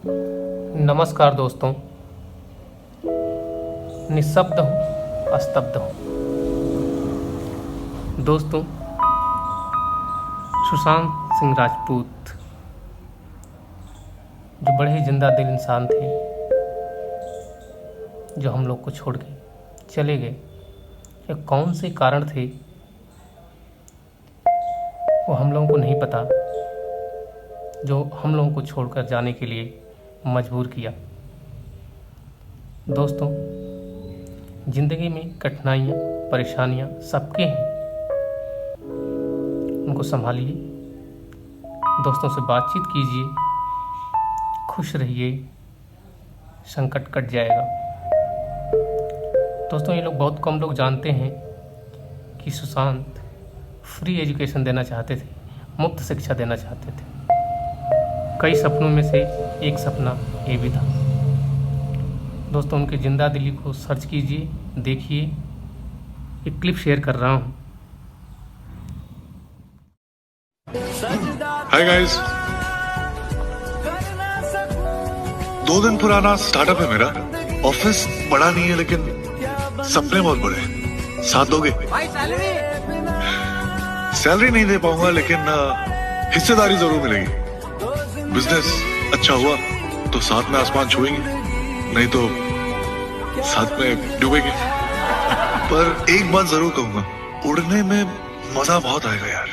नमस्कार दोस्तों। निःशब्द हूँ, अस्तब्ध हूँ। दोस्तों, सुशांत सिंह राजपूत जो बड़े ही जिंदा दिल इंसान थे, जो हम लोग को छोड़ के चले गए, ये कौन से कारण थे वो हम लोगों को नहीं पता, जो हम लोगों को छोड़कर जाने के लिए मजबूर किया। दोस्तों, ज़िंदगी में कठिनाइयाँ, परेशानियाँ सबके हैं, उनको संभालिए, दोस्तों से बातचीत कीजिए, खुश रहिए, संकट कट जाएगा। दोस्तों, ये लोग बहुत कम लोग जानते हैं कि सुशांत फ्री एजुकेशन देना चाहते थे, मुफ्त शिक्षा देना चाहते थे। कई सपनों में से एक सपना ये भी था। दोस्तों, उनके जिंदा दिली को सर्च कीजिए, देखिए। एक क्लिप शेयर कर रहा हूँ। हाय गाइस, 2 दिन पुराना स्टार्टअप है मेरा। ऑफिस बड़ा नहीं है लेकिन सपने बहुत बड़े हैं। साथ दोगे? सैलरी नहीं दे पाऊंगा लेकिन हिस्सेदारी जरूर मिलेगी। बिजनेस अच्छा हुआ तो साथ में आसमान छुएंगे, नहीं तो साथ में डूबेंगे। पर एक बात जरूर कहूंगा, उड़ने में मजा बहुत आएगा यार।